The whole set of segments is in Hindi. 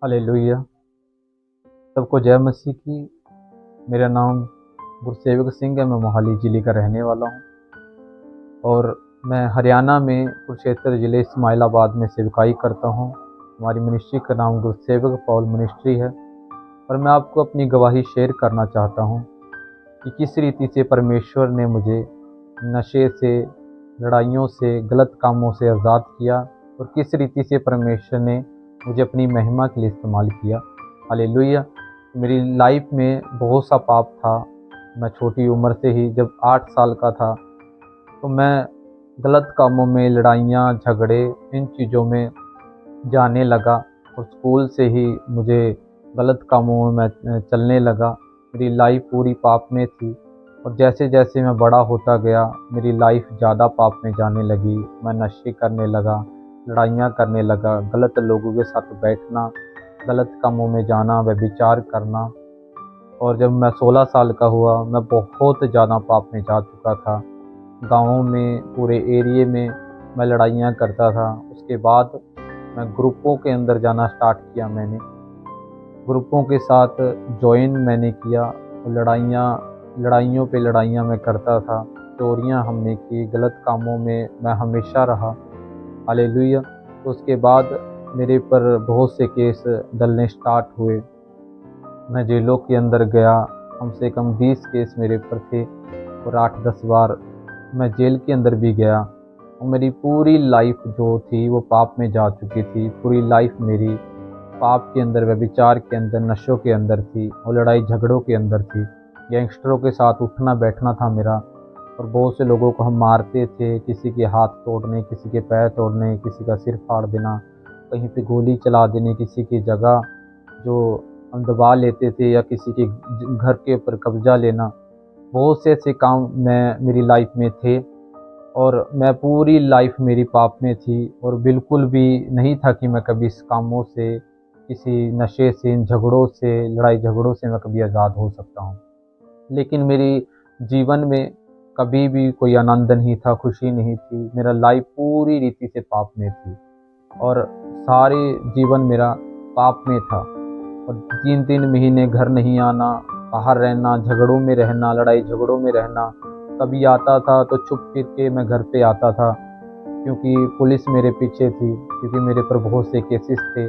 हालेलुया। सबको जय मसीह की। मेरा नाम गुरसेवक सिंह है। मैं मोहाली ज़िले का रहने वाला हूँ और मैं हरियाणा में कुरुक्षेत्र ज़िले इस्माइलाबाद में सेवकाई करता हूँ। हमारी मिनिस्ट्री का नाम गुरसेवक पॉल मिनिस्ट्री है। और मैं आपको अपनी गवाही शेयर करना चाहता हूँ कि किस रीति से परमेश्वर ने मुझे नशे से, लड़ाइयों से, गलत कामों से आज़ाद किया और किस रीति से परमेश्वर ने मुझे अपनी महिमा के लिए इस्तेमाल किया। हालेलुया। मेरी लाइफ में बहुत सा पाप था। मैं छोटी उम्र से ही जब 8 साल का था तो मैं गलत कामों में, लड़ाइयाँ, झगड़े, इन चीज़ों में जाने लगा और स्कूल से ही मुझे गलत कामों में मैं चलने लगा। मेरी लाइफ पूरी पाप में थी और जैसे जैसे मैं बड़ा होता गया मेरी लाइफ ज़्यादा पाप में जाने लगी। मैं नशे करने लगा, लड़ाइयाँ करने लगा, गलत लोगों के साथ बैठना, गलत कामों में जाना, व्यभिचार करना। और जब मैं 16 साल का हुआ मैं बहुत ज़्यादा पाप में जा चुका था। गाँव में, पूरे एरिए में मैं लड़ाइयाँ करता था। उसके बाद मैं ग्रुपों के अंदर जाना स्टार्ट किया। मैंने ग्रुपों के साथ जॉइन मैंने किया और लड़ाइयों पे लड़ाइयाँ मैं करता था। चोरियाँ हमने की, गलत कामों में मैं हमेशा रहा। हालेलुया। तो उसके बाद मेरे पर बहुत से केस डलने स्टार्ट हुए। मैं जेलों के अंदर गया। कम से कम 20 केस मेरे ऊपर थे और 8-10 बार मैं जेल के अंदर भी गया। और मेरी पूरी लाइफ जो थी वो पाप में जा चुकी थी। पूरी लाइफ मेरी पाप के अंदर, व्यभिचार के अंदर, नशों के अंदर थी और लड़ाई झगड़ों के अंदर थी। गैंगस्टरों के साथ उठना बैठना था मेरा और बहुत से लोगों को हम मारते थे। किसी के हाथ तोड़ने, किसी के पैर तोड़ने, किसी का सिर फाड़ देना, कहीं पे गोली चला देने, किसी की जगह जो हम दबा लेते थे या किसी के घर के ऊपर कब्जा लेना। बहुत से ऐसे काम मेरी लाइफ में थे और मैं पूरी लाइफ मेरी पाप में थी और बिल्कुल भी नहीं था कि मैं कभी इस कामों से, किसी नशे से, इन झगड़ों से, लड़ाई झगड़ों से मैं कभी आज़ाद हो सकता हूँ। लेकिन मेरी जीवन में कभी भी कोई आनंद नहीं था, खुशी नहीं थी। मेरा लाइफ पूरी रीति से पाप में थी और सारे जीवन मेरा पाप में था। और 3-3 महीने घर नहीं आना, बाहर रहना, झगड़ों में रहना, लड़ाई झगड़ों में रहना। कभी आता था तो छुप फिर के मैं घर पे आता था क्योंकि पुलिस मेरे पीछे थी, क्योंकि मेरे पर बहुत से केसेस थे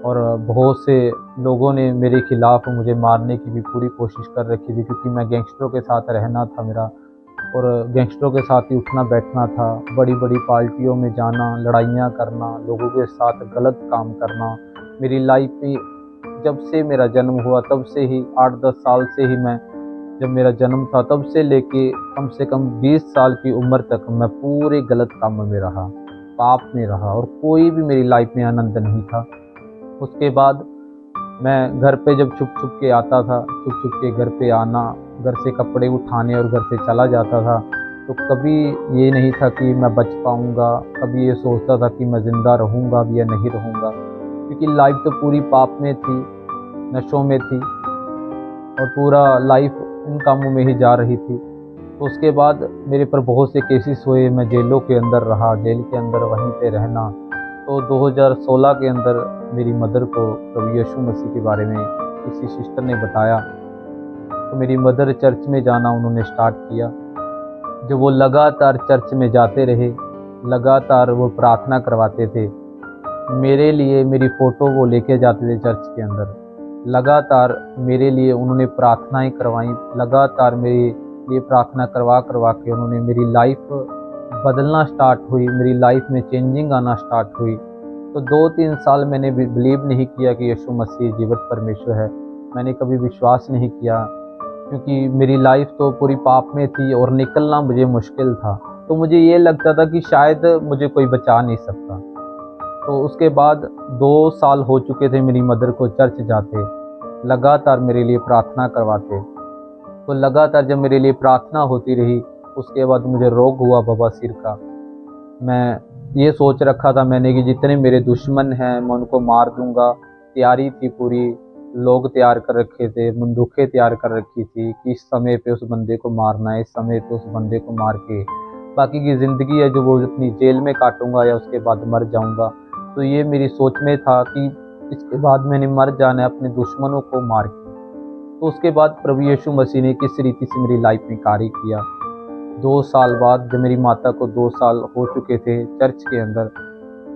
और बहुत से लोगों ने मेरे खिलाफ़ मुझे मारने की भी पूरी कोशिश कर रखी थी, क्योंकि मैं गैंगस्टरों के साथ रहना था मेरा और गैंगस्टरों के साथ ही उठना बैठना था। बड़ी बड़ी पार्टियों में जाना, लड़ाइयाँ करना, लोगों के साथ गलत काम करना। मेरी लाइफ में जब से मेरा जन्म हुआ तब से ही 8-10 साल से ही मैं, जब मेरा जन्म था तब से लेके कम से कम 20 साल की उम्र तक मैं पूरे गलत कामों में रहा, पाप में रहा और कोई भी मेरी लाइफ में आनंद नहीं था। उसके बाद मैं घर पे जब छुप छुप के आता था, छुप छुप के घर पे आना, घर से कपड़े उठाने और घर से चला जाता था, तो कभी ये नहीं था कि मैं बच पाऊँगा। कभी ये सोचता था कि मैं ज़िंदा रहूँगा भी या नहीं रहूँगा, क्योंकि लाइफ तो पूरी पाप में थी, नशों में थी और पूरा लाइफ इन कामों में ही जा रही थी। तो उसके बाद मेरे पर बहुत से केसेस हुए। मैं जेलों के अंदर रहा, जेल के अंदर वहीं पे रहना। तो 2016 के अंदर मेरी मदर को प्रभु यीशु मसीह के बारे में किसी सिस्टर ने बताया, तो मेरी मदर चर्च में जाना उन्होंने स्टार्ट किया। जो वो लगातार चर्च में जाते रहे, लगातार वो प्रार्थना करवाते थे मेरे लिए। मेरी फ़ोटो वो लेके जाते थे चर्च के अंदर। लगातार मेरे लिए उन्होंने प्रार्थनाएं करवाई। लगातार मेरे लिए प्रार्थना करवा करवा के उन्होंने मेरी लाइफ बदलना स्टार्ट हुई, मेरी लाइफ में चेंजिंग आना स्टार्ट हुई। तो 2-3 साल मैंने बिलीव नहीं किया कि यीशु मसीह जीवित परमेश्वर है। मैंने कभी विश्वास नहीं किया, क्योंकि मेरी लाइफ तो पूरी पाप में थी और निकलना मुझे मुश्किल था। तो मुझे ये लगता था कि शायद मुझे कोई बचा नहीं सकता। तो उसके बाद 2 साल हो चुके थे मेरी मदर को चर्च जाते, लगातार मेरे लिए प्रार्थना करवाते। तो लगातार जब मेरे लिए प्रार्थना होती रही, उसके बाद मुझे रोग हुआ बवासीर का। मैं ये सोच रखा था मैंने कि जितने मेरे दुश्मन हैं मैं उनको मार दूंगा। तैयारी थी पूरी, लोग तैयार कर रखे थे, बंदूकें तैयार कर रखी थी कि इस समय पे उस बंदे को मारना है, इस समय पे उस बंदे को मार के बाकी की ज़िंदगी है जो वो अपनी जेल में काटूंगा या उसके बाद मर जाऊंगा। तो ये मेरी सोच में था कि इसके बाद मैंने मर जाना है अपने दुश्मनों को मार के। तो उसके बाद प्रभु यीशु मसीह ने किस रीति से मेरी लाइफ में कार्य किया। 2 साल बाद जब मेरी माता को 2 साल हो चुके थे चर्च के अंदर,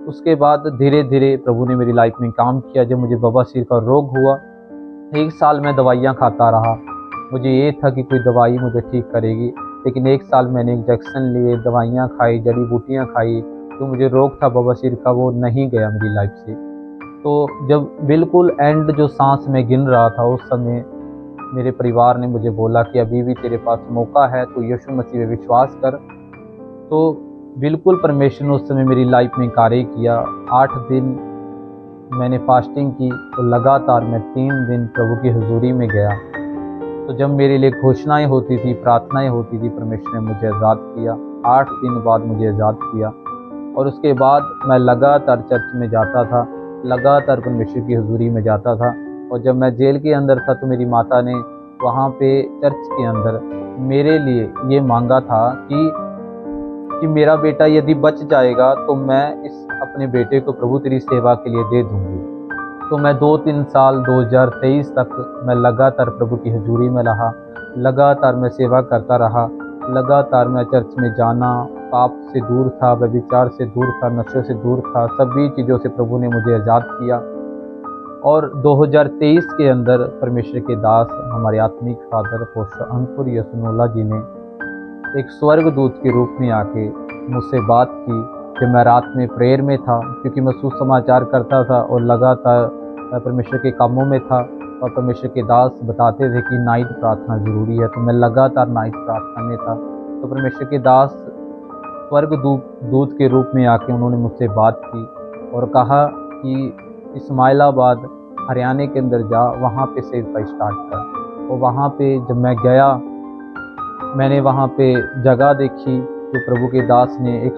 उसके बाद धीरे धीरे प्रभु ने मेरी लाइफ में काम किया। जब मुझे बवासीर का रोग हुआ, 1 साल मैं दवाइयाँ खाता रहा। मुझे ये था कि कोई दवाई मुझे ठीक करेगी, लेकिन 1 साल मैंने इंजेक्शन लिए, दवाइयाँ खाई, जड़ी बूटियाँ खाई। जो मुझे रोग था बवासीर का वो नहीं गया मेरी लाइफ से। तो जब बिल्कुल एंड जो सांस में गिन रहा था, उस समय मेरे परिवार ने मुझे बोला कि अभी भी तेरे पास मौका है, तो यीशु मसीह में विश्वास कर। तो बिल्कुल परमेश्वर ने उस समय मेरी लाइफ में कार्य किया। 8 दिन मैंने फास्टिंग की, तो लगातार मैं 3 दिन प्रभु की हुजूरी में गया। तो जब मेरे लिए घोषणाएं होती थी, प्रार्थनाएं होती थी, परमेश्वर ने मुझे आज़ाद किया। 8 दिन बाद मुझे आज़ाद किया, और उसके बाद मैं लगातार चर्च में जाता था, लगातार परमेश्वर की हुजूरी में जाता था। और जब मैं जेल के अंदर था तो मेरी माता ने वहाँ पे चर्च के अंदर मेरे लिए ये मांगा था कि मेरा बेटा यदि बच जाएगा तो मैं इस अपने बेटे को प्रभु तेरी सेवा के लिए दे दूँगी। तो मैं 2-3 साल 2023 तक मैं लगातार प्रभु की हुजूरी में रहा, लगातार मैं सेवा करता रहा, लगातार मैं चर्च में जाना, पाप से दूर था, व्यभिचार से दूर था, नशे से दूर था, सभी चीज़ों से प्रभु ने मुझे आज़ाद किया। और 2023 के अंदर परमेश्वर के दास हमारे आत्मिक फादर पोस्टर अंकुर यसनोला जी ने एक स्वर्गदूत के रूप में आके मुझसे बात की। कि मैं रात में प्रेयर में था, क्योंकि मैं सुसमाचार करता था और लगातार परमेश्वर के कामों में था, और परमेश्वर के दास बताते थे कि नाइट प्रार्थना ज़रूरी है, तो मैं लगातार नाइट प्रार्थना में था। तो परमेश्वर के दास स्वर्गदूत के रूप में आके उन्होंने मुझसे बात की और कहा कि इस्माइलाबाद हरियाणा के अंदर जा, वहाँ पे सेवा स्टार्ट कर। और वहाँ पे जब मैं गया, मैंने वहाँ पे जगह देखी जो प्रभु के दास ने एक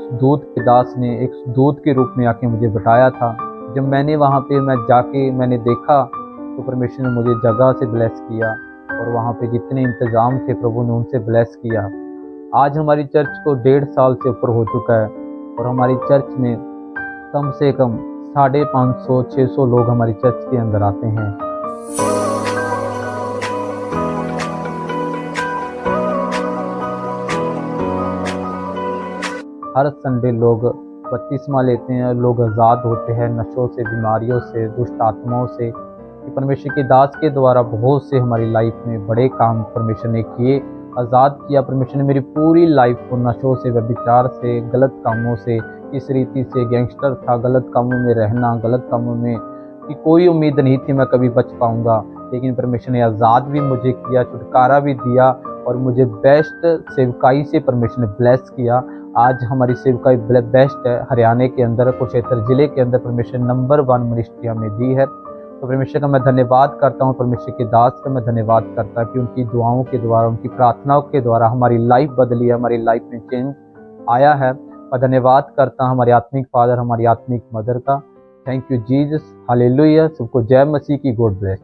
दूत के रूप में आके मुझे बताया था। जब मैंने वहाँ पे जाके मैंने देखा, तो परमेश्वर ने मुझे जगह से ब्लेस किया, और वहाँ पे जितने इंतज़ाम थे प्रभु ने उनसे ब्लेस किया। आज हमारी चर्च को 1.5 साल से ऊपर हो चुका है, और हमारी चर्च में कम से कम 550-600 लोग हमारी चर्च के अंदर आते हैं। हर संडे लोग बपतिस्मा लेते हैं, लोग आज़ाद होते हैं नशों से, बीमारियों से, दुष्ट आत्माओं से। कि परमेश्वर के दास के द्वारा बहुत से हमारी लाइफ में बड़े काम परमेश्वर ने किए, आज़ाद किया। परमेश्वर ने मेरी पूरी लाइफ को नशों से, व्यभिचार से, गलत कामों से, इस रीति से गैंगस्टर था, गलत कामों में रहना, गलत कामों में कि कोई उम्मीद नहीं थी मैं कभी बच पाऊँगा, लेकिन परमेश्वर ने आज़ाद भी मुझे किया, छुटकारा भी दिया, और मुझे बेस्ट सेवकाई से परमेश्वर ने ब्लेस किया। आज हमारी सेवकाई बेस्ट है हरियाणा के अंदर, कुरुक्षेत्र जिले के अंदर परमेश्वर नंबर 1 मिनिस्ट्री हमें दी है। तो परमेश्वर का मैं धन्यवाद करता हूँ, परमेश्वर के दास का मैं धन्यवाद करता हूँ कि उनकी दुआओं के द्वारा, उनकी प्रार्थनाओं के द्वारा हमारी लाइफ बदली है, हमारी लाइफ में चेंज आया है। और धन्यवाद करता हूँ हमारे आत्मिक फादर, हमारी आत्मिक मदर का। Thank you Jesus, hallelujah. सबको जय मसीह की, गॉड ब्लेस।